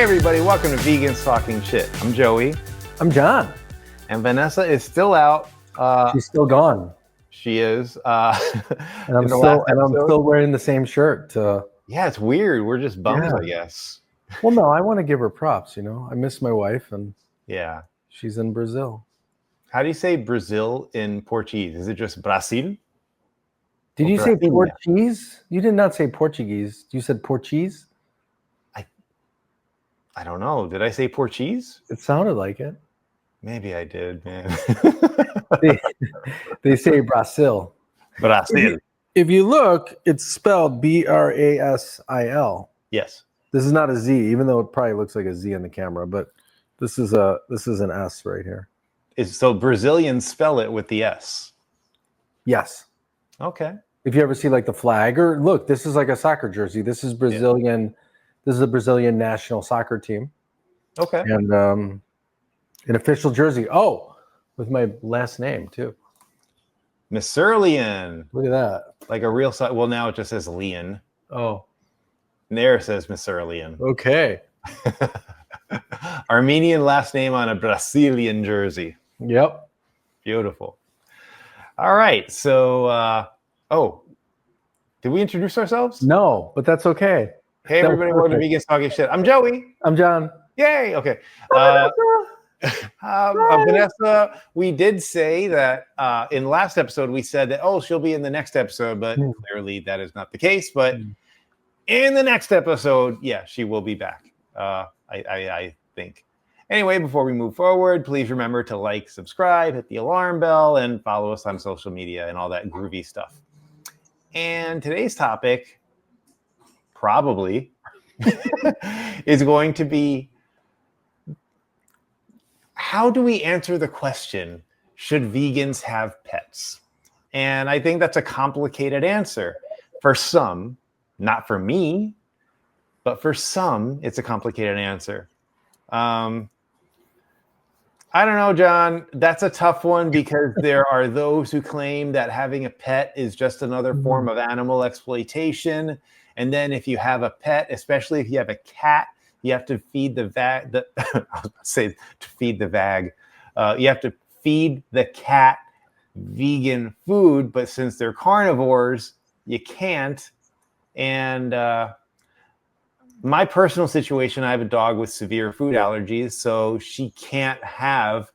Hey everybody, welcome to Vegans Talking Shit. I'm Joey. I'm Jon. And Vanessa is still out. She's still gone. She is. And I'm still wearing the same shirt. Yeah, it's weird. We're just bums, I guess. Well, no, I want to give her props. I miss my wife, and yeah, she's in Brazil. How do you say Brazil in Portuguese? Is it just Brasil? Did you say Portuguese? You did not say Portuguese. You said Portuguese? I don't know. Did I say Portuguese? It sounded like it. Maybe I did, man. they say Brasil. Brasil. If you look, it's spelled Brasil. Yes. This is not a Z, even though it probably looks like a Z on the camera, but this is an S right here. So Brazilians spell it with the S. Yes. Okay. If you ever see like the flag, or look, this is like a soccer jersey. This is Brazilian. Yeah. This is a Brazilian national soccer team. Okay. And an official jersey. Oh, with my last name too. Misserlian. Look at that. Like a real site. Well, now it just says Leon. Oh. And there it says Misserlian. Okay. Armenian last name on a Brazilian jersey. Yep. Beautiful. All right. So, did we introduce ourselves? No, but that's okay. Hey, everybody. Welcome to Vegans Talking Shit. I'm Joey. I'm Jon. Yay. Okay. Vanessa, we did say that in last episode, we said that, she'll be in the next episode, but clearly that is not the case. But in the next episode, yeah, she will be back. I think. Anyway, before we move forward, please remember to like, subscribe, hit the alarm bell, and follow us on social media and all that groovy stuff. And today's topic probably is going to be, how do we answer the question, should vegans have pets? And I think that's a complicated answer. For some, not for me, but for some, it's a complicated answer. I don't know, Jon. That's a tough one because there are those who claim that having a pet is just another form of animal exploitation. And then if you have a pet, especially if you have a cat, you have to feed the vag. I was about to say to feed the vag. You have to feed the cat vegan food, but since they're carnivores, you can't. And my personal situation, I have a dog with severe food allergies, so she can't have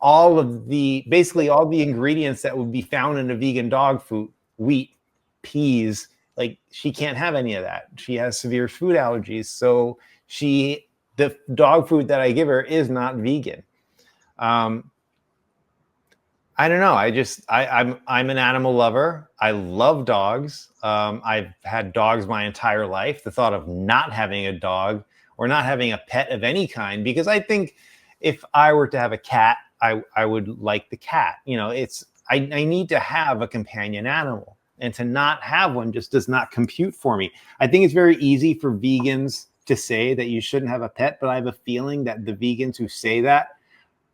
basically all the ingredients that would be found in a vegan dog food, wheat, peas. Like, she can't have any of that. She has severe food allergies. So the dog food that I give her is not vegan. I don't know. I'm an animal lover. I love dogs. I've had dogs my entire life. The thought of not having a dog or not having a pet of any kind, because I think if I were to have a cat, I would like the cat. I need to have a companion animal. And to not have one just does not compute for me. I think it's very easy for vegans to say that you shouldn't have a pet, but I have a feeling that the vegans who say that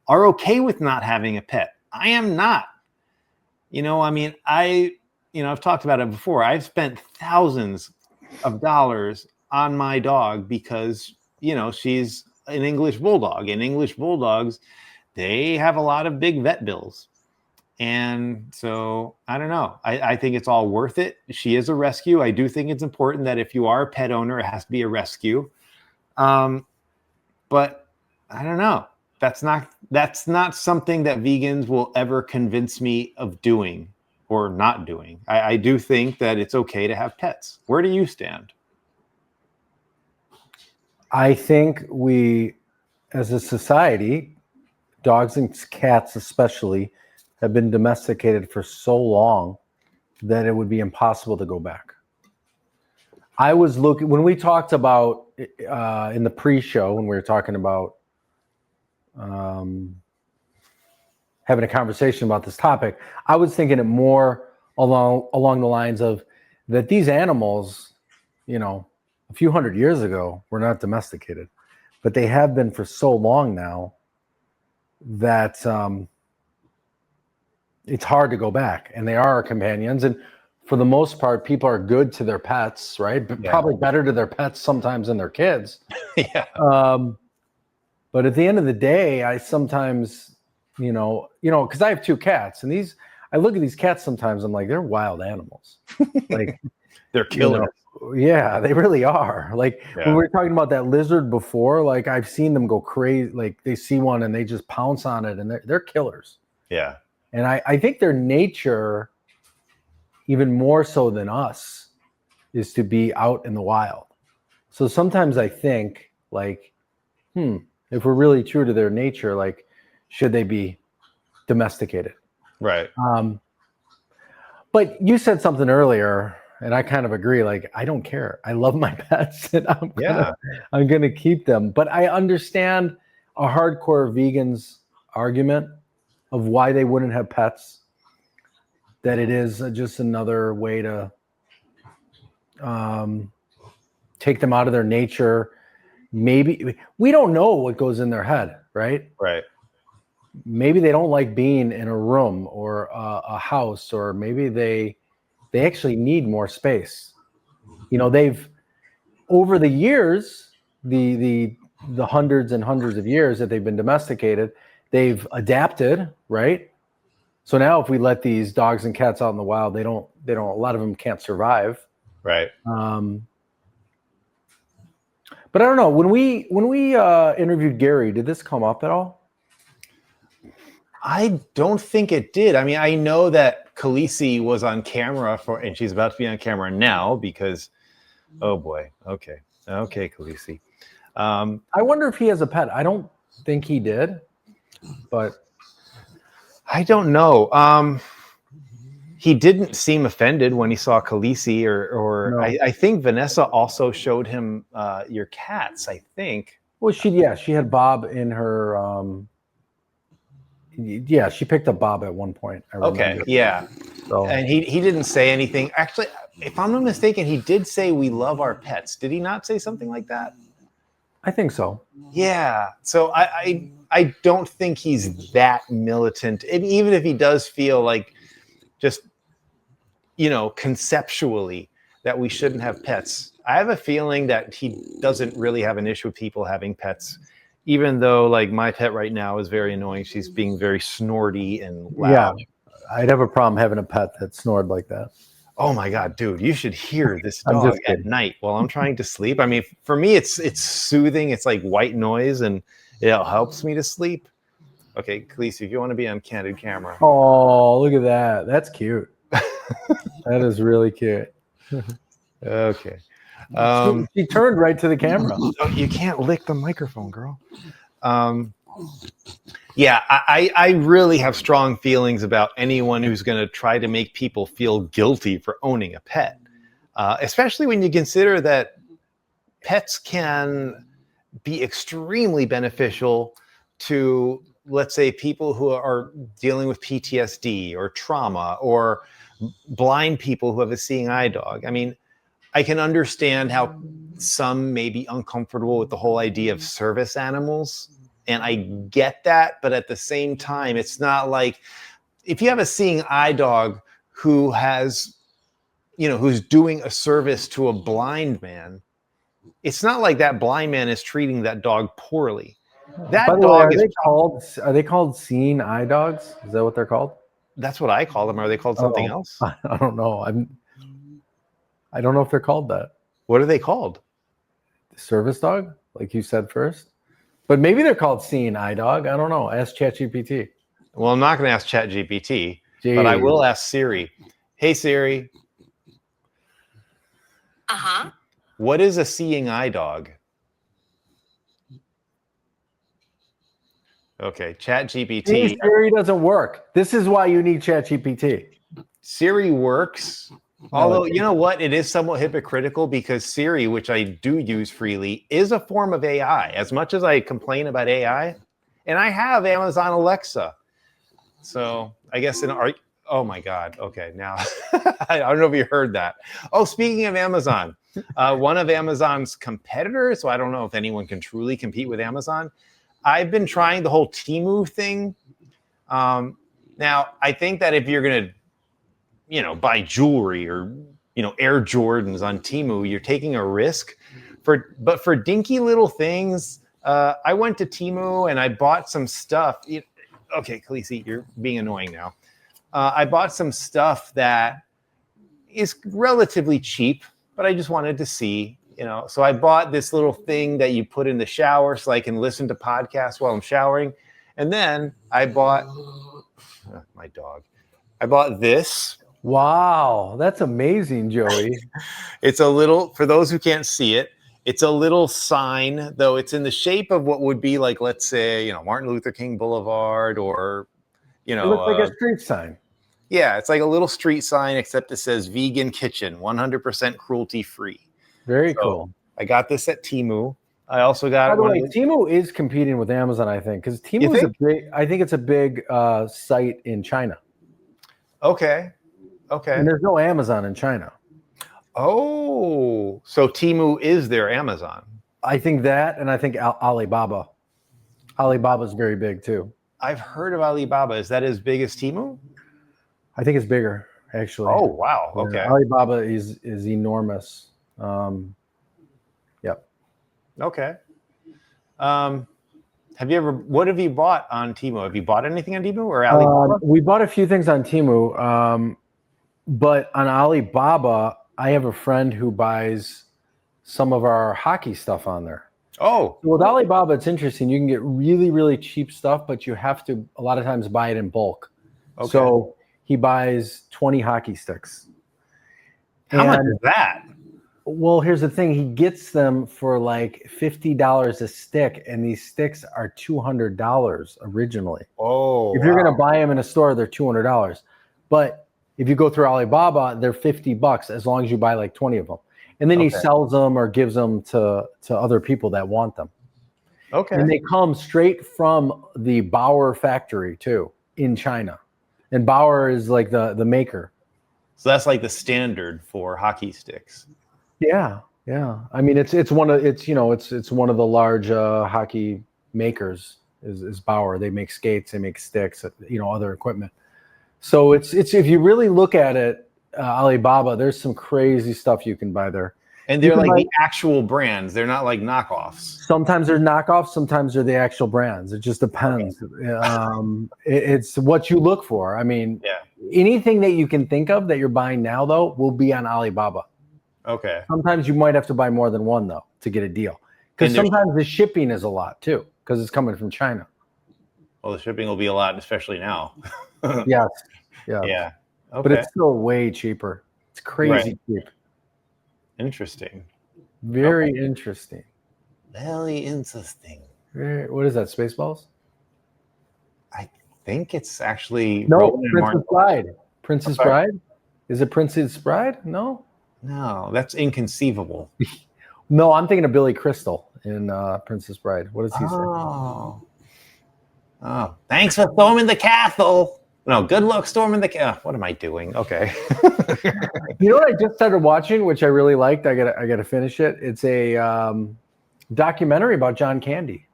are okay with not having a pet. I am not. I've talked about it before. I've spent thousands of dollars on my dog because, she's an English bulldog. And English bulldogs, they have a lot of big vet bills. And so I don't know. I think it's all worth it. She is a rescue. I do think it's important that if you are a pet owner, it has to be a rescue. But I don't know. That's not something that vegans will ever convince me of doing or not doing. I do think that it's okay to have pets. Where do you stand? I think we, as a society, dogs and cats especially, have been domesticated for so long that it would be impossible to go back. I was looking, when we talked about in the pre-show, when we were talking about having a conversation about this topic, I was thinking it more along the lines of that these animals, a few hundred years ago were not domesticated, but they have been for so long now that it's hard to go back, and they are our companions. And for the most part, people are good to their pets, right? But probably better to their pets sometimes than their kids. Yeah. But at the end of the day, I sometimes, because I have 2 cats, and I look at these cats sometimes, I'm like, they're wild animals. Like, They're killers. Yeah, they really are. Like when we were talking about that lizard before, like I've seen them go crazy. Like they see one and they just pounce on it, and they're killers. Yeah. And I think their nature, even more so than us, is to be out in the wild. So sometimes I think like, if we're really true to their nature, like, should they be domesticated? Right. But you said something earlier, and I kind of agree. Like, I don't care. I love my pets, and I'm gonna keep them. But I understand a hardcore vegan's argument of why they wouldn't have pets. That it is just another way to take them out of their nature. Maybe we don't know what goes in their head, right? Right. Maybe they don't like being in a room or a house, or maybe they actually need more space. They've, over the years, the hundreds and hundreds of years that they've been domesticated, they've adapted, right? So now if we let these dogs and cats out in the wild, they don't a lot of them can't survive. Right. But I don't know, when we interviewed Gary, did this come up at all? I don't think it did. I mean, I know that Khaleesi was on camera and she's about to be on camera now because, oh boy. Okay, Khaleesi. I wonder if he has a pet. I don't think he did, but I don't know. He didn't seem offended when he saw Khaleesi, or No. I think Vanessa also showed him your cats, I think. Well, she had Bob in her. She picked up Bob at one point. I remember. Okay, yeah. So. And he didn't say anything. Actually, if I'm not mistaken, he did say we love our pets. Did he not say something like that? I think so. Yeah. So I don't think he's that militant. And even if he does feel like just, conceptually that we shouldn't have pets, I have a feeling that he doesn't really have an issue with people having pets. Even though, like, my pet right now is very annoying. She's being very snorty and loud. Yeah, I'd have a problem having a pet that snored like that. Oh my God, dude, you should hear this dog at night while I'm trying to sleep. I mean, for me, it's soothing. It's like white noise, and it helps me to sleep. Okay, Khaleesi, if you want to be on candid camera. Oh, look at that. That's cute. That is really cute. Okay. She turned right to the camera. You can't lick the microphone, girl. Yeah, I really have strong feelings about anyone who's going to try to make people feel guilty for owning a pet, especially when you consider that pets can be extremely beneficial to, let's say, people who are dealing with PTSD or trauma, or blind people who have a seeing eye dog. I mean, I can understand how some may be uncomfortable with the whole idea of service animals, and I get that, but at the same time, it's not like if you have a seeing eye dog who has, who's doing a service to a blind man, it's not like that blind man is treating that dog poorly. That By the dog way, are they called seeing eye dogs? Is that what they're called? That's what I call them. Are they called something else? I don't know. I don't know if they're called that. What are they called? Service dog, like you said first. But maybe they're called seeing eye dog. I don't know. Ask ChatGPT. Well, I'm not going to ask ChatGPT, but I will ask Siri. Hey, Siri. Uh-huh. What is a seeing eye dog? Okay, ChatGPT. Siri doesn't work. This is why you need ChatGPT. Siri works. Although, you know what? It is somewhat hypocritical because Siri, which I do use freely, is a form of AI. As much as I complain about AI, and I have Amazon Alexa. So I guess oh my God. Okay, now I don't know if you heard that. Oh, speaking of Amazon, one of Amazon's competitors, so I don't know if anyone can truly compete with Amazon. I've been trying the whole Temu thing. Now, I think that if you're going to buy jewelry or Air Jordans on Temu, you're taking a risk. But for dinky little things, I went to Temu and I bought some stuff. Okay, Khaleesi, you're being annoying now. I bought some stuff that is relatively cheap, but I just wanted to see, So I bought this little thing that you put in the shower so I can listen to podcasts while I'm showering. And then I bought my dog. I bought this. Wow, that's amazing, Joey. It's a little, for those who can't see it, it's a little sign, though it's in the shape of what would be like, let's say, Martin Luther King Boulevard or, It looks like a street sign. Yeah, it's like a little street sign, except it says vegan kitchen, 100% cruelty free. Very cool. I got this at Temu. I also got. By the way, Temu is competing with Amazon, I think, because Temu is I think it's a big site in China. Okay. And there's no Amazon in China. Oh, so Temu is their Amazon. I think that, and I think Alibaba. Alibaba is very big too. I've heard of Alibaba. Is that as big as Temu? I think it's bigger, actually. Oh, wow. Okay. Yeah, Alibaba is enormous. Yep. Okay. What have you bought on Temu? Have you bought anything on Temu or Alibaba? We bought a few things on Temu, but on Alibaba, I have a friend who buys some of our hockey stuff on there. Oh. With Alibaba, it's interesting. You can get really, really cheap stuff, but you have to a lot of times buy it in bulk. Okay. So he buys 20 hockey sticks. How much is that? Well, here's the thing. He gets them for like $50 a stick, and these sticks are $200 originally. Oh, if you're going to buy them in a store, they're $200. But if you go through Alibaba, they're $50 as long as you buy like 20 of them. And then he sells them or gives them to other people that want them. Okay. And they come straight from the Bauer factory too in China. And Bauer is like the maker. So that's like the standard for hockey sticks. Yeah. I mean, it's one of the large hockey makers is Bauer. They make skates, they make sticks, other equipment. So it's if you really look at it, Alibaba, there's some crazy stuff you can buy there. And they're like the actual brands. They're not like knockoffs. Sometimes they're knockoffs. Sometimes they're the actual brands. It just depends. Okay. It's what you look for. I mean, anything that you can think of that you're buying now, though, will be on Alibaba. Okay. Sometimes you might have to buy more than one, though, to get a deal. Because sometimes the shipping is a lot, too, because it's coming from China. Well, the shipping will be a lot, especially now. Yes. Yeah. Okay. But it's still way cheaper. It's crazy cheap. Interesting. Very interesting. Very interesting. What is that, Spaceballs? I think it's actually... No, Princess Bride. Princess Bride? Is it Princess Bride? No? No, that's inconceivable. No, I'm thinking of Billy Crystal in Princess Bride. What does he say? Oh, thanks for storming the castle. No, good luck storming the castle. What am I doing? Okay. You know what I just started watching, which I really liked? I gotta finish it. It's a documentary about John Candy.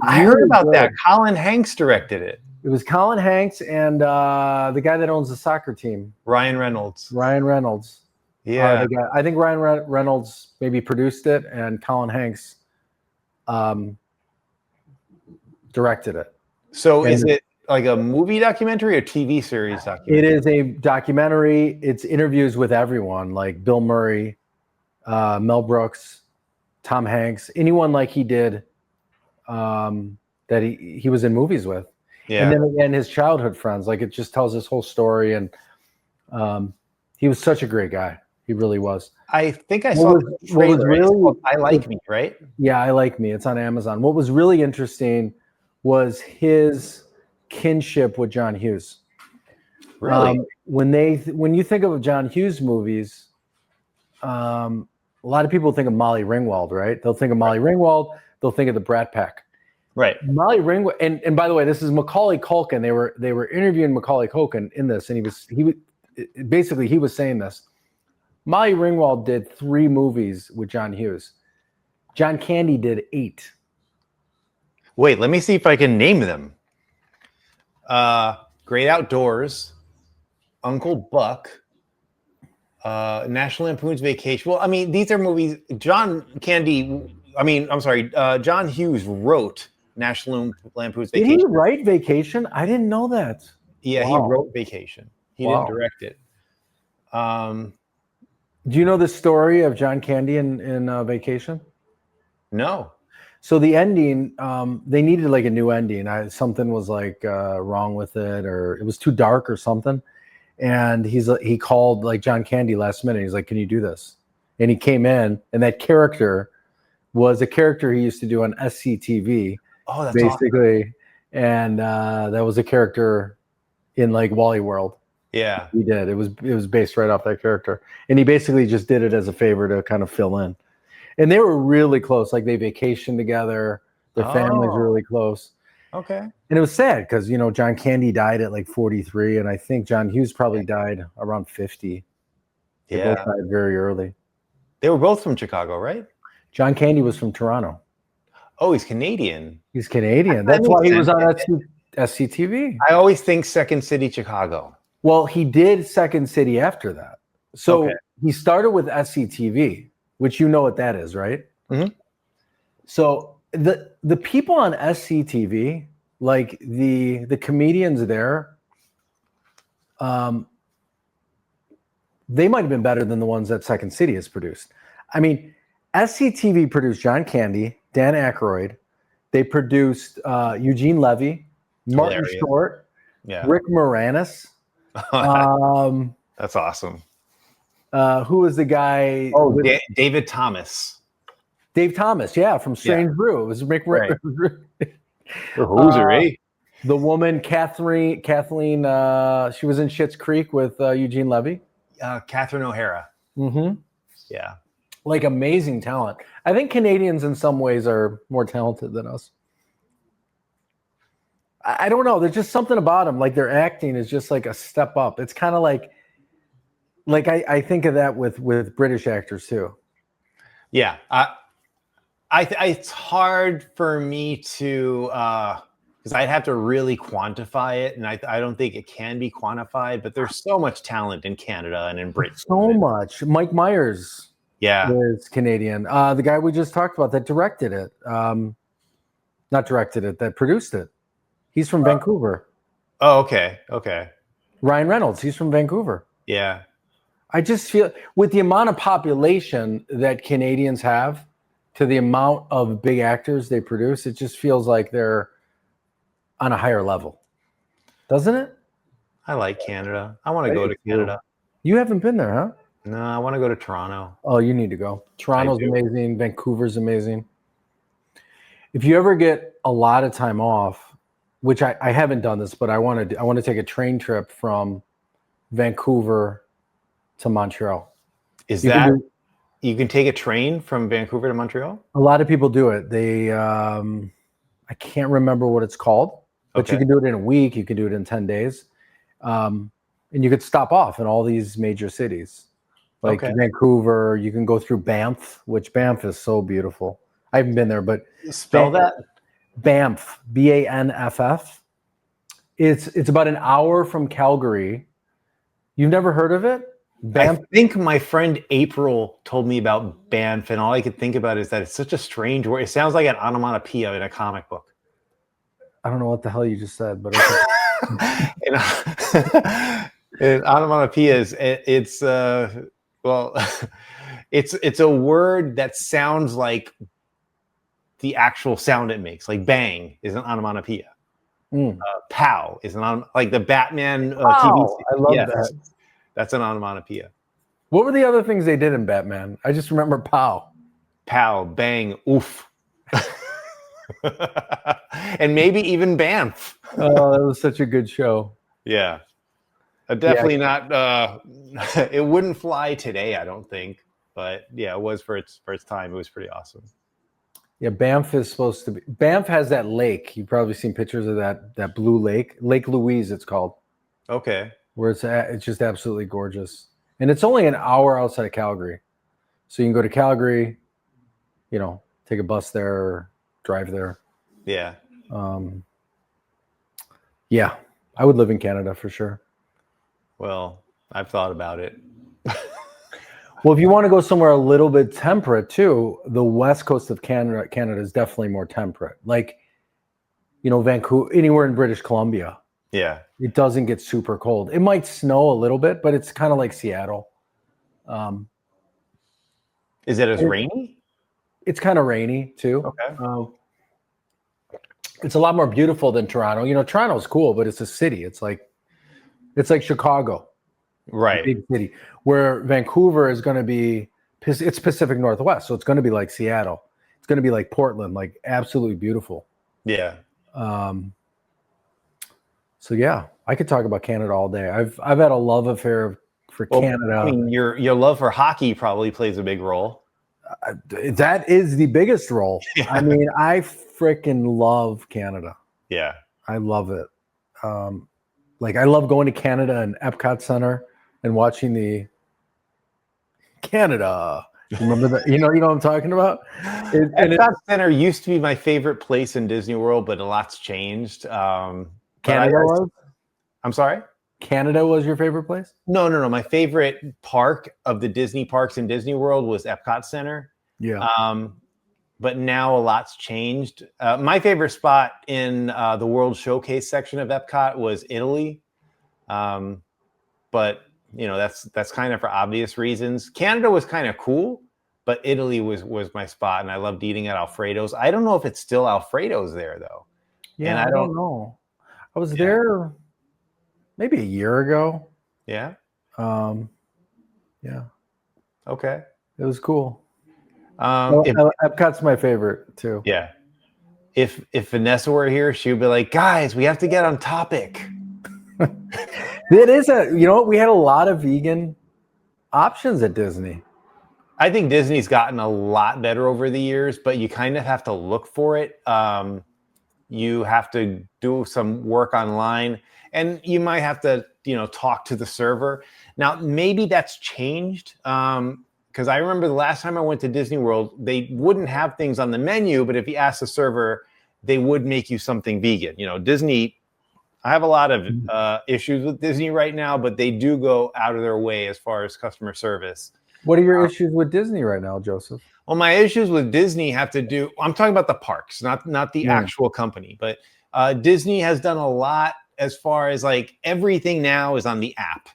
I heard about that. Colin Hanks directed it. It was Colin Hanks and the guy that owns the soccer team. Ryan Reynolds. Yeah. I think Ryan Reynolds maybe produced it, and Colin Hanks directed it. So is it like a movie documentary or TV series documentary? It is a documentary. It's interviews with everyone, like Bill Murray, Mel Brooks, Tom Hanks, anyone like he did that he was in movies with. Yeah. And then again, his childhood friends. Like, it just tells his whole story. And he was such a great guy. He really was. I think I saw the trailer. I Like Me, right? Yeah, I Like Me. It's on Amazon. What was really interesting was his kinship with John Hughes. Really? When you think of John Hughes movies, a lot of people think of Molly Ringwald, right? They'll think of Molly Ringwald. They'll think of the Brat Pack. Right. Molly Ringwald, and by the way, this is Macaulay Culkin. They were interviewing Macaulay Culkin in this, and he was saying this. Molly Ringwald did 3 movies with John Hughes. John Candy did 8. Wait, let me see if I can name them. Great Outdoors, Uncle Buck, National Lampoon's Vacation. Well, I mean, these are movies. John Hughes wrote National Lampoon's Did Vacation. he write Vacation? I didn't know that. Yeah, he Wow. wrote Vacation. He didn't direct it. Do you know the story of John Candy in Vacation? No. So the ending, they needed like a new ending. Something was like wrong with it, or it was too dark or something. And he called like John Candy last minute. He's like, "Can you do this?" And he came in, and that character was a character he used to do on SCTV. Oh, that's basically, awesome. And that was a character in like Wally World. Yeah, he did. It was based right off that character, and he basically just did it as a favor to kind of fill in. And they were really close. Like they vacationed together. Their families were really close. Okay. And it was sad because, John Candy died at like 43. And I think John Hughes probably died around 50. They both died very early. They were both from Chicago, right? John Candy was from Toronto. Oh, he's Canadian. He's Canadian. That's why he was on SCTV. I always think Second City, Chicago. Well, he did Second City after that. So he started with SCTV, which you know what that is, right? Mm-hmm. So the people on SCTV, like the comedians there, they might have been better than the ones that Second City has produced. I mean, SCTV produced John Candy, Dan Aykroyd. They produced Eugene Levy, Martin Short, Rick Moranis. That's awesome. Who was the guy? Oh, David Thomas. Dave Thomas, from Strange Brew. It was Rick. Right. Hoosery. The woman, Kathleen, she was in Schitt's Creek with Eugene Levy. Catherine O'Hara. Mm-hmm. Yeah. Like amazing talent. I think Canadians in some ways are more talented than us. I don't know. There's just something about them. Like their acting is just like a step up. It's kind of like I think of that with British actors too. Yeah. It's hard for me to, because I'd have to really quantify it. And I don't think it can be quantified, but there's so much talent in Canada and in Britain. So much. Mike Myers is Canadian. The guy we just talked about that directed it. Not directed it, that produced it. He's from Vancouver. Oh, okay. Okay. Ryan Reynolds, he's from Vancouver. Yeah. I just feel with the amount of population that Canadians have to the amount of big actors they produce, it just feels like they're on a higher level. Doesn't it? I like Canada. I want to go to Canada. You haven't been there, huh? No, I want to go to Toronto. Oh, you need to go. Toronto's amazing. Vancouver's amazing. If you ever get a lot of time off, which I haven't done this, but I want to take a train trip from Vancouver to Montreal. You can take a train from Vancouver to Montreal? A lot of people do it. They I can't remember what it's called, but you can do it in a week. You can do it in 10 days. And you could stop off in all these major cities. Like Vancouver, you can go through Banff, which Banff is so beautiful. I haven't been there, but spell that. Banff, Banff. It's about an hour from Calgary. You've never heard of it? Banff? I think my friend April told me about Banff, and all I could think about is that it's such a strange word. It sounds like an onomatopoeia in a comic book. I don't know what the hell you just said, but okay. In onomatopoeias, it's a word that sounds like the actual sound it makes. Like bang is an onomatopoeia. Pow is like the Batman TV. I love that. That's an onomatopoeia. What were the other things they did in Batman? I just remember pow. Pow, bang, oof. And maybe even Banff. Oh, that was such a good show. Yeah. Definitely not. It wouldn't fly today, I don't think. But yeah, it was for its time. It was pretty awesome. Yeah, Banff is supposed to be. Banff has that lake. You've probably seen pictures of that blue lake, Lake Louise. It's called. Okay. Where it's just absolutely gorgeous, and it's only an hour outside of Calgary, so you can go to Calgary, take a bus there or drive there. Yeah. Yeah, I would live in Canada for sure. Well, I've thought about it. Well, if you want to go somewhere a little bit temperate too, the west coast of Canada is definitely more temperate. Like, Vancouver, anywhere in British Columbia, Yeah. it doesn't get super cold. It might snow a little bit, but it's kind of like Seattle. Is it as rainy? It's kind of rainy too. Okay. It's a lot more beautiful than Toronto. Toronto's cool, but it's a city. It's like Chicago, Right. big city. Where Vancouver is going to be, it's Pacific Northwest, so it's going to be like Seattle. It's going to be like Portland, like absolutely beautiful. Yeah. So yeah, I could talk about Canada all day. I've had a love affair for Canada. I mean, your love for hockey probably plays a big role. That is the biggest role. Yeah. I mean, I freaking love Canada. Yeah. I love it. I love going to Canada and Epcot Center and watching the Canada. Remember that? You know what I'm talking about? Epcot Center used to be my favorite place in Disney World, but a lot's changed. Canada was? I'm sorry? Canada was your favorite place? No. My favorite park of the Disney parks in Disney World was Epcot Center. Yeah. But now a lot's changed. My favorite spot in the World Showcase section of Epcot was Italy. But that's kind of for obvious reasons. Canada was kind of cool, but Italy was my spot, and I loved eating at Alfredo's. I don't know if it's still Alfredo's there though. Yeah, and I don't know. I was there maybe a year ago. Yeah. Yeah. Okay. It was cool. Epcot's my favorite too. Yeah. If Vanessa were here, she would be like, guys, we have to get on topic. It is we had a lot of vegan options at Disney. I think Disney's gotten a lot better over the years, but you kind of have to look for it. You have to do some work online, and you might have to, talk to the server. Now, maybe that's changed. Because I remember the last time I went to Disney World, they wouldn't have things on the menu, but if you ask the server, they would make you something vegan. Disney, I have a lot of issues with Disney right now, but they do go out of their way as far as customer service. What are your issues with Disney right now, Joseph? Well, my issues with Disney have to do, I'm talking about the parks, not the actual company, but Disney has done a lot as far as everything now is on the app.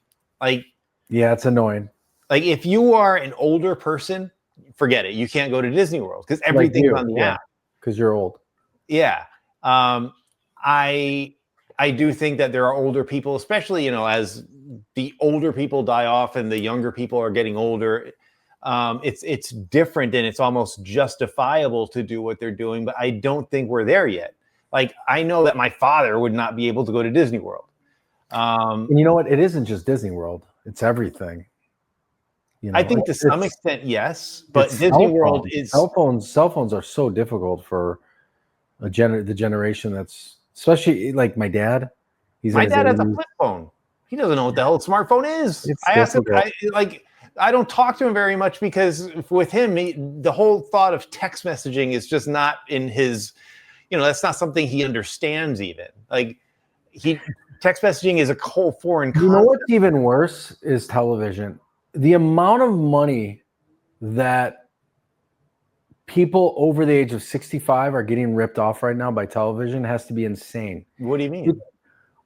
Yeah, it's annoying. If you are an older person, forget it. You can't go to Disney World because everything's on the app. Because you're old. Yeah. I do think that there are older people, especially, as the older people die off and the younger people are getting older. It's different, and it's almost justifiable to do what they're doing, but I don't think we're there yet. I know that my father would not be able to go to Disney World. And you know what? It isn't just Disney World. It's everything. I think to some extent, yes, but Disney World is cell phones are so difficult for the generation that's, especially like my dad. My dad has a flip phone. He doesn't know what the hell a smartphone is. I asked him, I don't talk to him very much because with him, the whole thought of text messaging is just not in his, that's not something he understands even. Text messaging is a whole foreign concept. You know what's even worse is television. The amount of money that people over the age of 65 are getting ripped off right now by television has to be insane. What do you mean?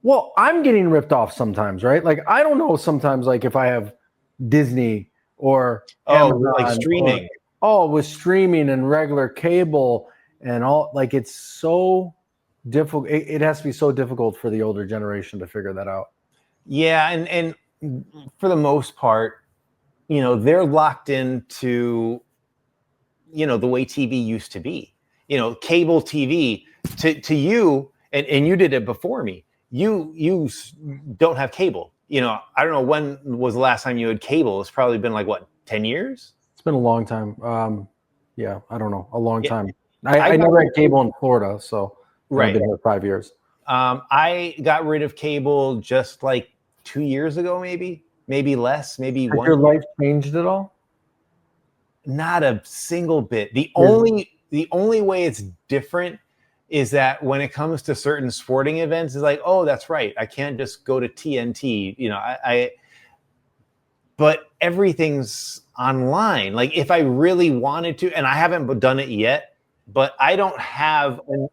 Well, I'm getting ripped off sometimes, right? I don't know sometimes, if I have Disney or Amazon, streaming. With streaming and regular cable and all, it's so difficult. It has to be so difficult for the older generation to figure that out. Yeah, and for the most part, they're locked into, the way TV used to be. Cable TV to you, and you did it before me. You don't have cable. I don't know when was the last time you had cable. It's probably been 10 years? It's been a long time. Yeah, I don't know, a long time. I never had cable in Florida, so I've been here 5 years. I got rid of cable just 2 years ago, maybe less, maybe Has 1 your year. life changed at all? Not a single bit. The only way it's different is that when it comes to certain sporting events, it's like, oh, that's right, I can't just go to TNT. But everything's online. Like if I really wanted to, and I haven't done it yet, but I don't have a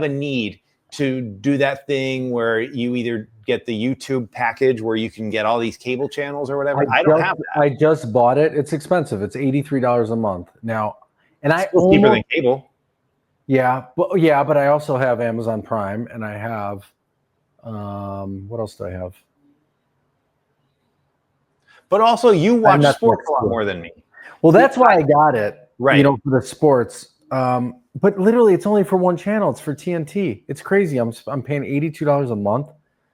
need to do that thing where you either get the YouTube package where you can get all these cable channels or whatever. I don't have that. I just bought it. It's expensive. It's $83 a month now, and it's still cheaper than cable. But I also have Amazon Prime, and I have what else do I have? But also, you watch sports a lot more than me. Well, that's why I got it, right? For the sports. But literally, it's only for one channel. It's for TNT. It's crazy. I'm paying $82 a month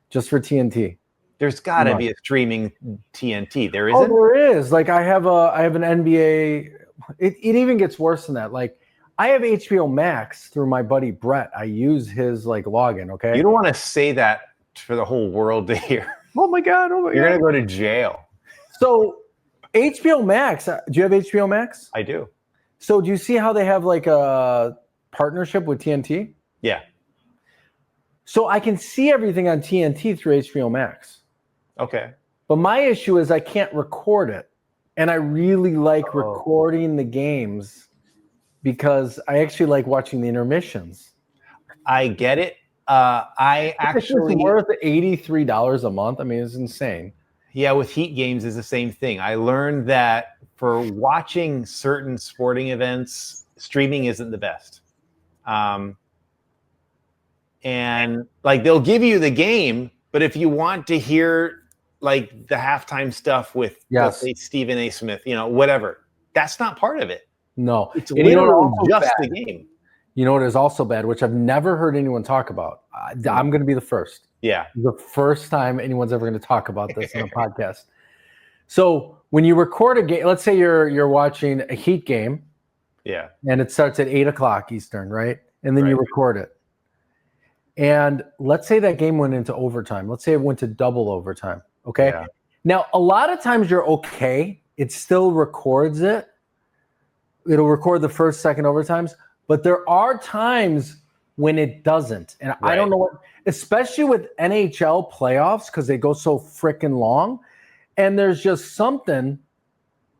just for TNT. There's got to be a streaming TNT. There isn't. Oh, there is. Like I have an NBA. It even gets worse than that. Like I have HBO Max through my buddy Brett. I use his login. Okay. You don't want to say that for the whole world to hear. Oh my God. You're gonna go to jail. So HBO Max. Do you have HBO Max? I do. So do you see how they have a partnership with TNT? Yeah. So I can see everything on TNT through HBO Max. Okay. But my issue is I can't record it. And I really like recording the games because I actually like watching the intermissions. I get it. I actually worth $83 a month. I mean, it's insane. Yeah, with Heat games is the same thing. I learned that for watching certain sporting events, streaming isn't the best. And they'll give you the game, but if you want to hear the halftime stuff with let's say Stephen A. Smith, whatever, that's not part of it. No, it's literally just the game. You know what is also bad, which I've never heard anyone talk about. I'm going to be the first. Yeah. The first time anyone's ever going to talk about this on a podcast. So when you record a game, let's say you're watching a Heat game. Yeah. And it starts at 8:00 Eastern, right? And then you record it. And let's say that game went into overtime. Let's say it went to double overtime. Okay. Yeah. Now, a lot of times you're okay. It still records it. It'll record the first, second overtimes. But there are times when it doesn't. And I don't know what, especially with NHL playoffs, because they go so freaking long. And there's just something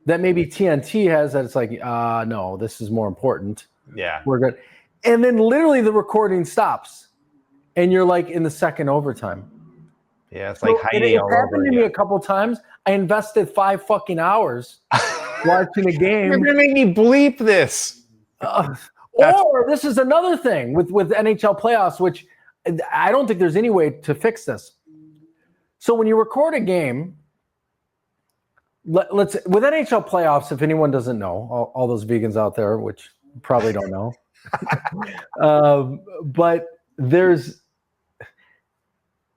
that maybe TNT has that it's no, this is more important. Yeah. We're good. And then literally the recording stops. And you're in the second overtime. Yeah, it's like Heidi all over. It happened to me a couple times. I invested 5 fucking hours watching a game. You're going to make me bleep this. Or this is another thing with NHL playoffs, which I don't think there's any way to fix this. So when you record a game, let's with NHL playoffs, if anyone doesn't know, all those vegans out there, which probably don't know, but there's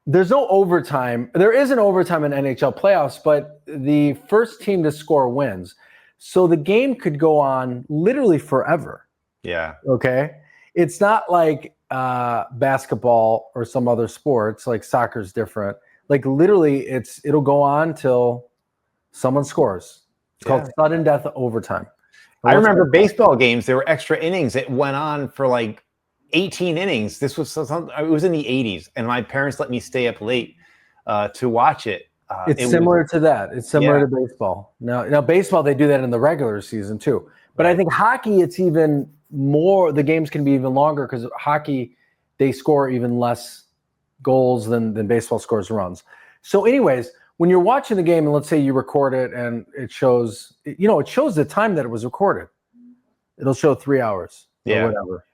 no overtime. There is an overtime in NHL playoffs, but the first team to score wins. So the game could go on literally forever. Yeah. Okay. It's not like basketball or some other sports, like soccer's different. Literally it'll go on till someone scores. It's called sudden death overtime. I remember baseball games, there were extra innings. It went on for 18 innings. It was in the 80s, and my parents let me stay up late to watch it. It's similar to that. It's similar to baseball. Now baseball, they do that in the regular season too. But I think hockey, it's even more. The games can be even longer because hockey, they score even less goals than baseball scores runs. So, anyways, when you're watching the game, and let's say you record it, and it shows, it shows the time that it was recorded. It'll show 3 hours or whatever.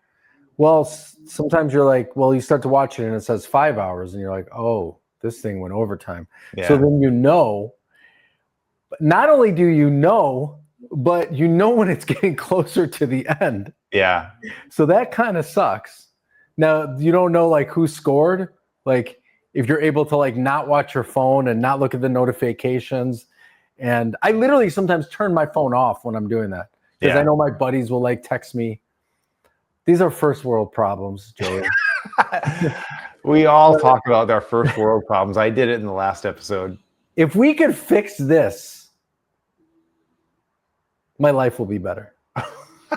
Well, sometimes you're you start to watch it and it says 5 hours, and you're like, oh, this thing went overtime. Yeah. So then not only do you know, but you know when it's getting closer to the end. Yeah. So that kind of sucks. Now, you don't know who scored. If you're able to not watch your phone and not look at the notifications. And I literally sometimes turn my phone off when I'm doing that because I know my buddies will text me. These are first world problems, Joey. We all talk about our first world problems. I did it in the last episode. If we could fix this, my life will be better.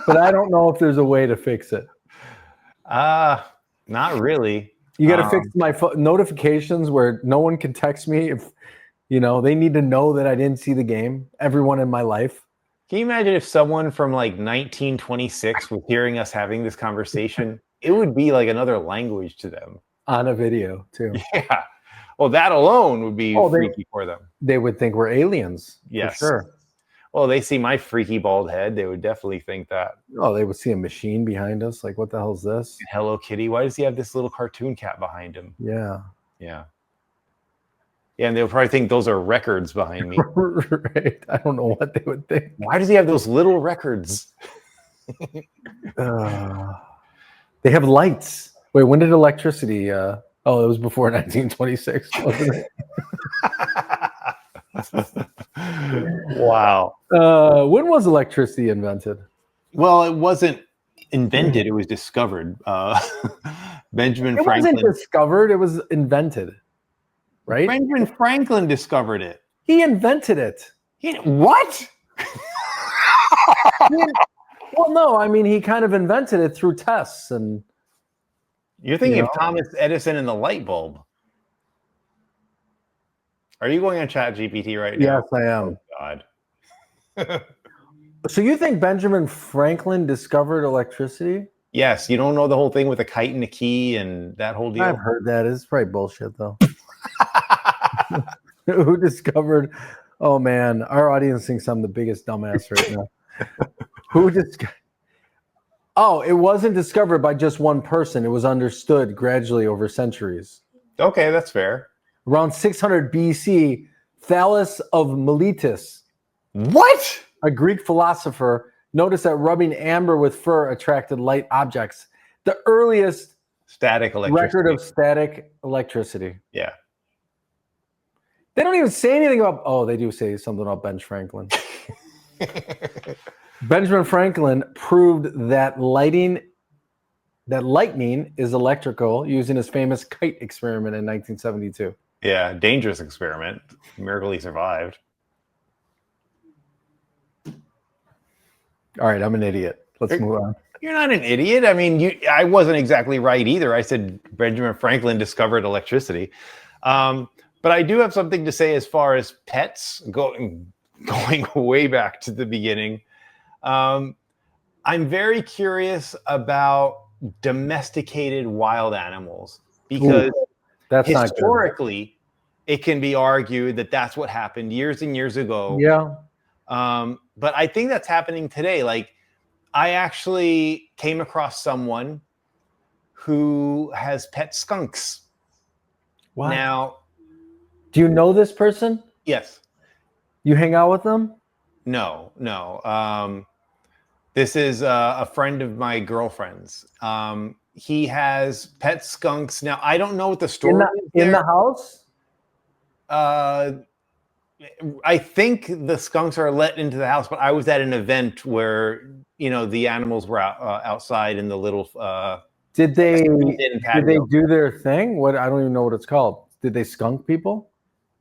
But I don't know if there's a way to fix it. Not really. You got to fix my notifications where no one can text me if they need to know that I didn't see the game. Everyone in my life. Can you imagine if someone from like 1926 was hearing us having this conversation? It would be like another language to them. On a video too. Yeah. Well, that alone would be freaky for them. They would think we're aliens. Yes. For sure. Well, they see my freaky bald head. They would definitely think that. Oh, they would see a machine behind us. Like, what the hell is this? Hello Kitty. Why does he have this little cartoon cat behind him? Yeah. Yeah. Yeah, and they'll probably think those are records behind me. Right. I don't know what they would think. Why does he have those little records? They have lights. Wait, when did electricity? It was before 1926, wasn't it? Wow. When was electricity invented? Well, it wasn't invented; it was discovered. Benjamin Franklin. It wasn't discovered; it was invented. Right? Benjamin Franklin discovered it. He invented it. What? Well, no, I mean he kind of invented it through tests and. You're thinking of Thomas Edison and the light bulb. Are you going on ChatGPT right now? Yes, I am. Oh, God. So you think Benjamin Franklin discovered electricity? Yes. You don't know the whole thing with the kite and the key and that whole deal? I've heard that. It's probably bullshit, though. Who discovered? Oh, man. Our audience thinks I'm the biggest dumbass right now. Who discovered? Oh, it wasn't discovered by just one person. It was understood gradually over centuries. Okay, that's fair. Around 600 BC, Thales of Miletus. What? A Greek philosopher noticed that rubbing amber with fur attracted light objects. The earliest static electricity. record of static electricity. Yeah. They don't even say anything about. Oh, they do say something about Ben Franklin. Benjamin Franklin proved that lightning is electrical using his famous kite experiment in 1972. Yeah, dangerous experiment. Miracle he survived. All right, I'm an idiot. Let's move on. You're not an idiot. I mean, I wasn't exactly right either. I said Benjamin Franklin discovered electricity. But I do have something to say as far as pets, going way back to the beginning. I'm very curious about domesticated wild animals because that's historically it can be argued that that's what happened years and years ago. Yeah. But I think that's happening today. Like, I actually came across someone who has pet skunks. Wow. Now, do you know this person? Yes. You hang out with them? No. This is a friend of my girlfriend's. He has pet skunks. Now, I don't know what the story is in the house. I think the skunks are let into the house, but I was at an event where the animals were outside in the little. Did they do their thing? What, I don't even know what it's called. Did they skunk people,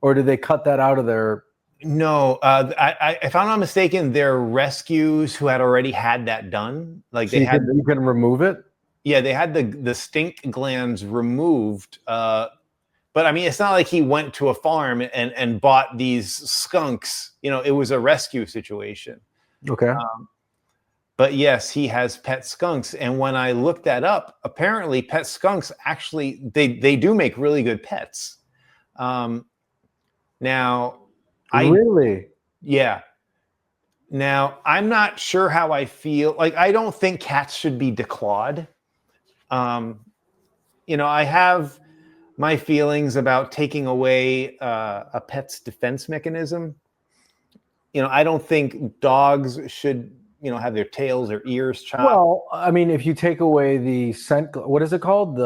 or did they cut that out of their? No, if I'm not mistaken, they're rescues who had already had that done. Like you can remove it. Yeah, they had the stink glands removed. But I mean, it's not like he went to a farm and bought these skunks. It was a rescue situation. Okay. But yes, he has pet skunks. And when I looked that up, apparently pet skunks actually, they do make really good pets. Now, really? Yeah. Now, I'm not sure how I feel. Like, I don't think cats should be declawed. I have my feelings about taking away a pet's defense mechanism. I don't think dogs should, have their tails or ears chopped. Well, I mean, if you take away the scent, what is it called?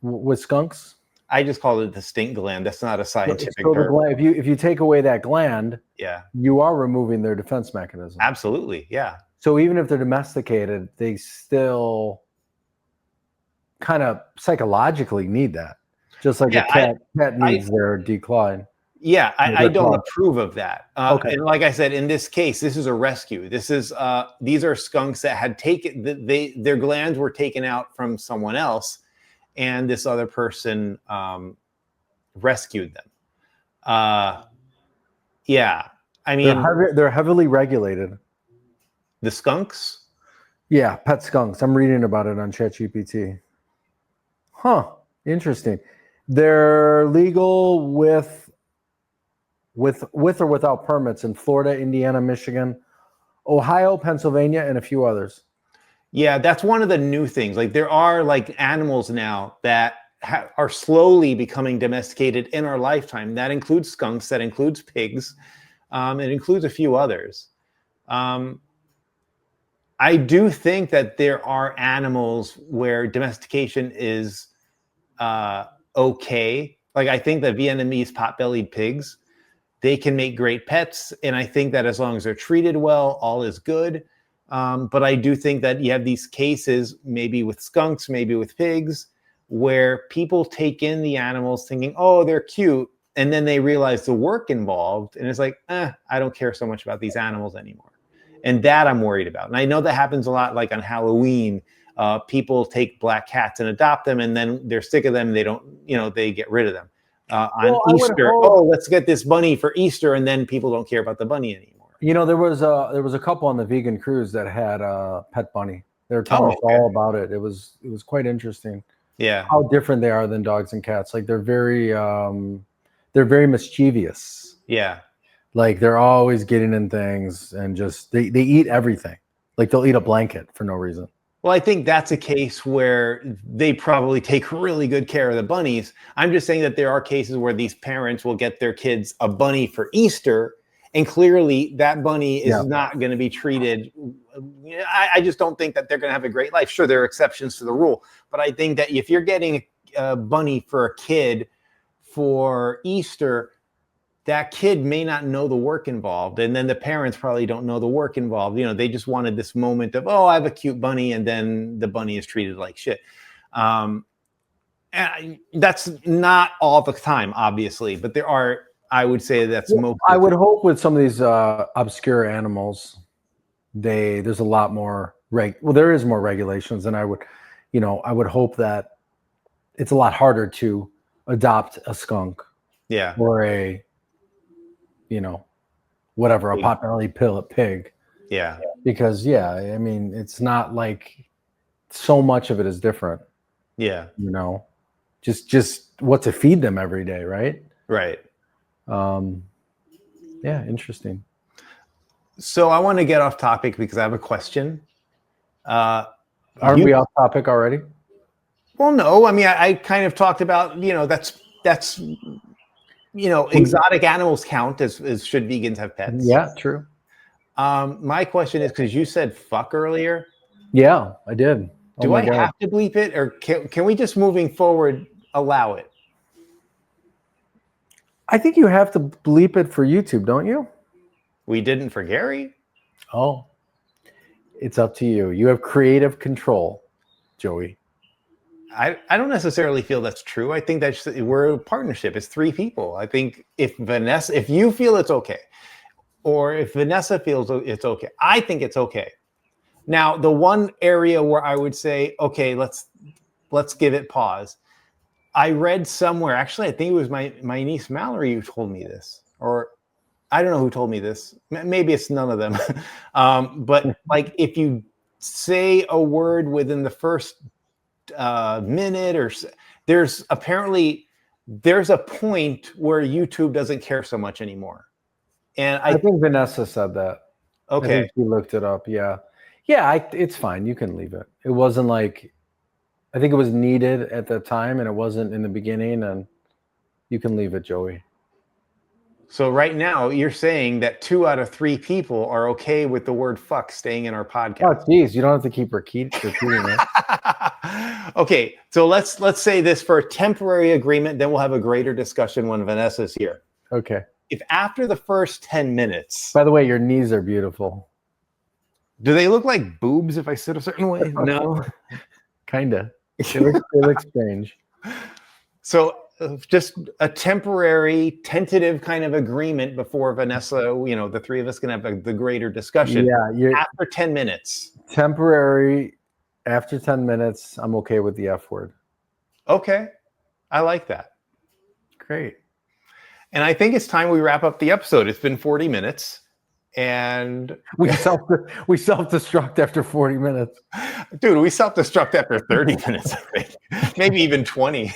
With skunks? I just call it the stink gland. That's not a scientific term. If you take away that gland, yeah, you are removing their defense mechanism. Absolutely, yeah. So even if they're domesticated, they still kind of psychologically need that. Just like a cat needs their decline. Yeah, I They're don't caught. approve of that. Okay. And like I said, in this case, this is a rescue. These are skunks that had taken their glands were taken out from someone else, and this other person rescued them. Yeah, I mean They're heavily regulated. the skunks. Yeah, pet skunks. I'm reading about it on ChatGPT. Huh. Interesting. They're legal with or without permits in Florida, Indiana, Michigan, Ohio, Pennsylvania, and a few others. Yeah, that's one of the new things. Like there are like animals now that are slowly becoming domesticated in our lifetime. That includes skunks. That includes pigs. It includes a few others. I do think that there are animals where domestication is okay. Like I think the Vietnamese pot-bellied pigs, they can make great pets, and I think that as long as they're treated well, all is good. But I do think that you have these cases, maybe with skunks, maybe with pigs, where people take in the animals thinking, oh, they're cute, and then they realize the work involved, and it's like, I don't care so much about these animals anymore. And that I'm worried about. And I know that happens a lot, like on Halloween. People take black cats and adopt them, and then they're sick of them. They don't, they get rid of them. On Easter, let's get this bunny for Easter, and then people don't care about the bunny anymore. There was a couple on the vegan cruise that had a pet bunny. They were telling us all about it. It was quite interesting. Yeah, how different they are than dogs and cats. Like they're very mischievous. Yeah. Like they're always getting in things and just they eat everything. Like they'll eat a blanket for no reason. Well, I think that's a case where they probably take really good care of the bunnies. I'm just saying that there are cases where these parents will get their kids a bunny for Easter, and clearly that bunny is not going to be treated. I just don't think that they're going to have a great life. Sure, there are exceptions to the rule, but I think that if you're getting a bunny for a kid for Easter, that kid may not know the work involved, and then the parents probably don't know the work involved. They just wanted this moment of, oh, I have a cute bunny, and then the bunny is treated like shit. And that's not all the time, obviously, but there are. I would say that's most. I would hope with some of these obscure animals, there's a lot more there is more regulations, and I would hope that it's a lot harder to adopt a skunk, or a whatever, a pot-bellied pig. Yeah. Because I mean, it's not like so much of it is different. Yeah. Just what to feed them every day, right? Right. Yeah, interesting. So I want to get off topic because I have a question. Aren't we off topic already? Well, no. I mean, I kind of talked about, that's exotic animals count as should vegans have pets? Yeah, true. My question is, because you said fuck earlier. Yeah, I did. Do I have to bleep it, or can we just moving forward allow it? I think you have to bleep it for YouTube, don't you? We didn't for Gary. Oh, it's up to you. You have creative control, Joey. I don't necessarily feel that's true. I think that we're a partnership. It's three people. I think if you feel it's okay, or if Vanessa feels it's okay, I think it's okay. Now, the one area where I would say, okay, let's give it pause. I read somewhere, actually, I think it was my niece Mallory who told me this, or I don't know who told me this. Maybe it's none of them. But like if you say a word within the first minute, or there's a point where YouTube doesn't care so much anymore. And I think Vanessa said that. Okay. I think she looked it up. Yeah. It's fine. You can leave it. It wasn't like, I think it was needed at the time, and it wasn't in the beginning, and you can leave it, Joey. So right now you're saying that 2 out of 3 people are okay with the word fuck staying in our podcast. Oh, geez, you don't have to keep repeating it. Okay, so let's say this for a temporary agreement, then we'll have a greater discussion when Vanessa's here. Okay. If after the first 10 minutes... By the way, your knees are beautiful. Do they look like boobs if I sit a certain way? No. Kinda. They look strange. So just a temporary, tentative kind of agreement before Vanessa, the three of us can have the greater discussion. Yeah, after 10 minutes. Temporary. After 10 minutes, I'm okay with the F word. Okay. I like that. Great. And I think it's time we wrap up the episode. It's been 40 minutes. And we self-destruct after 40 minutes. Dude, we self-destruct after 30 minutes, I think. Maybe even 20.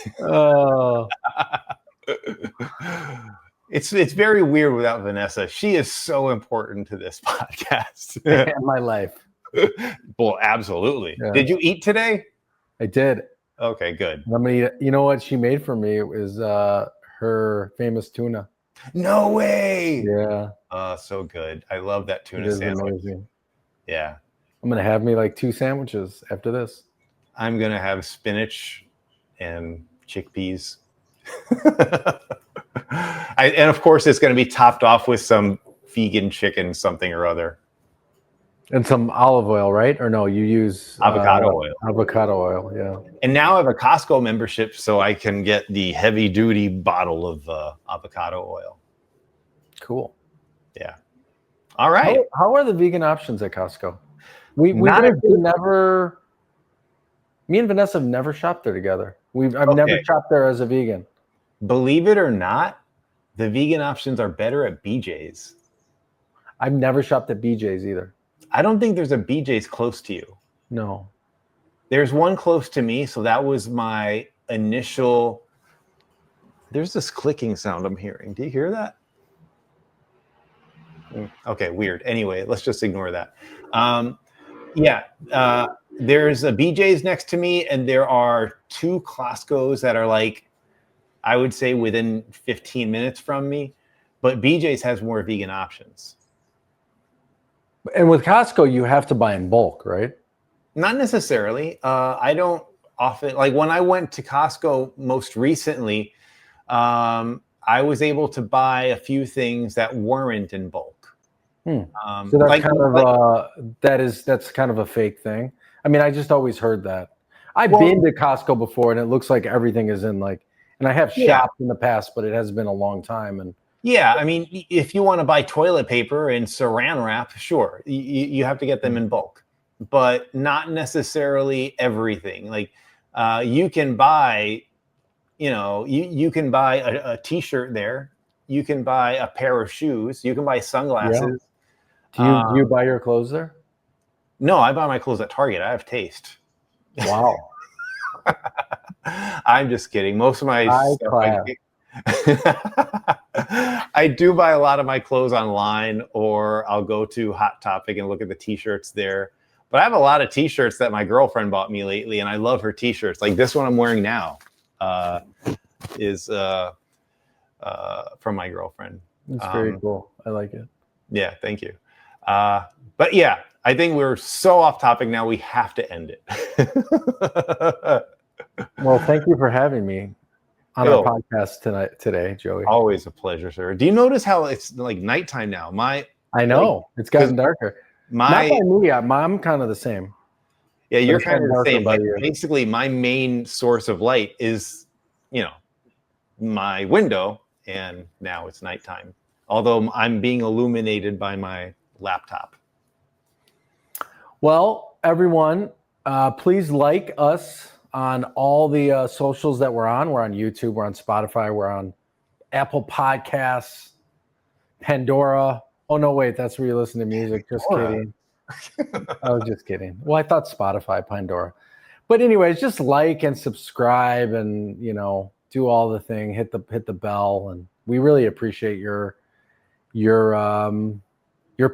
It's very weird without Vanessa. She is so important to this podcast. And my life. Well, absolutely. Yeah. Did you eat today? I did. Okay, good. I'm gonna eat. You know what she made for me? It was her famous tuna. No way. Yeah. So good. I love that tuna sandwich. Amazing. Yeah. I'm gonna have me like 2 sandwiches after this. I'm gonna have spinach and chickpeas. And of course, it's gonna be topped off with some vegan chicken, something or other. And some olive oil, right? Or no, you use avocado oil. Avocado oil, yeah. And now I have a Costco membership, so I can get the heavy-duty bottle of avocado oil. Cool. Yeah. All right. How are the vegan options at Costco? Me and Vanessa have never shopped there together. I've never shopped there as a vegan. Believe it or not, the vegan options are better at BJ's. I've never shopped at BJ's either. I don't think there's a BJ's close to you. No. There's one close to me, so that was my initial... There's this clicking sound I'm hearing. Do you hear that? Okay, weird. Anyway, let's just ignore that. There's a BJ's next to me, and there are 2 Costco's that are like, I would say within 15 minutes from me, but BJ's has more vegan options. And with Costco, you have to buy in bulk, right? Not necessarily. I don't often, like when I went to Costco most recently, I was able to buy a few things that weren't in bulk. So that's that's kind of a fake thing. I mean, I just always heard that. I've been to Costco before, and it looks like everything is in and I have shopped in the past, but it has been a long time. And yeah, I mean, if you want to buy toilet paper and saran wrap, sure, you have to get them in bulk, but not necessarily everything. Like you can buy, you can buy a T-shirt there. You can buy a pair of shoes. You can buy sunglasses. Yeah. Do you buy your clothes there? No, I buy my clothes at Target. I have taste. Wow. I'm just kidding. Most of my stuff I do buy a lot of my clothes online, or I'll go to Hot Topic and look at the T-shirts there. But I have a lot of T-shirts that my girlfriend bought me lately, and I love her T-shirts. Like this one I'm wearing now is from my girlfriend. It's very cool. I like it. Yeah, thank you. But yeah, I think we're so off topic now. We have to end it. Well, thank you for having me on our podcast today, Joey. Always a pleasure, sir. Do you notice how it's like nighttime now? I know it's gotten darker. Not by me. I'm kind of the same. Yeah, you're kind of the same. Basically, my main source of light is, my window, and now it's nighttime. Although I'm being illuminated by my laptop. Well, everyone, please like us on all the socials that we're on. We're on YouTube, we're on Spotify, we're on Apple Podcasts, Pandora. Oh, no, wait, that's where you listen to music. Just kidding. I was just kidding. Well, I thought Spotify, Pandora. But anyways, just like and subscribe and, do all the thing, hit the bell. And we really appreciate your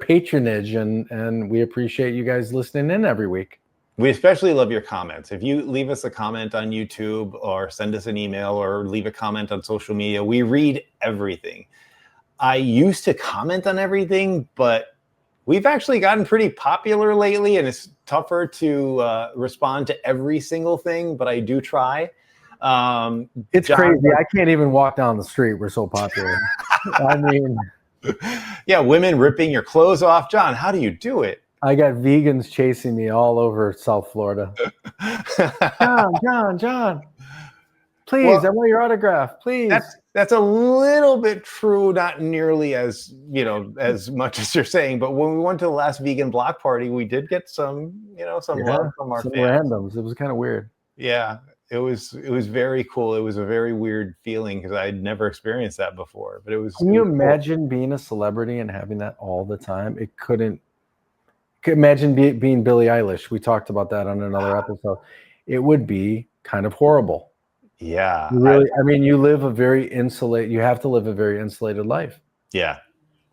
patronage, and we appreciate you guys listening in every week. We especially love your comments. If you leave us a comment on YouTube or send us an email or leave a comment on social media, we read everything. I used to comment on everything, but we've actually gotten pretty popular lately, and it's tougher to respond to every single thing, but I do try. It's crazy. I can't even walk down the street. We're so popular. I mean... Yeah, women ripping your clothes off. John, how do you do it? I got vegans chasing me all over South Florida. John. Please, Well, I want your autograph. Please. That's a little bit true, not nearly as as much as you're saying. But when we went to the last vegan block party, we did get some love from our some fans. randoms. It was kind of weird. Yeah, it was very cool. It was a very weird feeling because I had never experienced that before. But it was. Can you cool. imagine being a celebrity and having that all the time? It couldn't. Imagine being Billie Eilish. We talked about that on another episode. It would be kind of horrible. Yeah, I mean, you live a very insulated. You have to live a very insulated life. Yeah,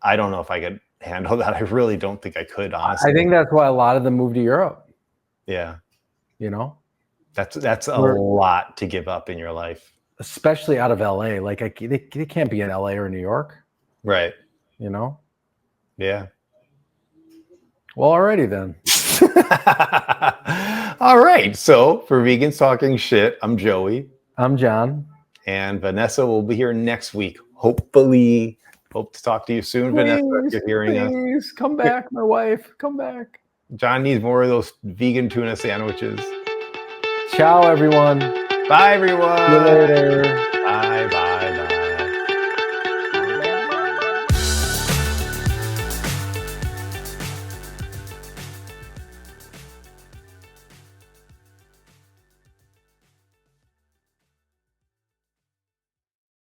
I don't know if I could handle that. I really don't think I could. Honestly, I think that's why a lot of them move to Europe. Yeah, that's a lot to give up in your life, especially out of LA. Like they can't be in LA or New York, right? Yeah. Well, alrighty then. All right. So for Vegans Talking Shit, I'm Joey. I'm Jon. And Vanessa will be here next week. Hopefully. Hope to talk to you soon, Vanessa, if you're hearing us. Please, come back, my wife. Come back. Jon needs more of those vegan tuna sandwiches. Ciao, everyone. Bye, everyone. See you later.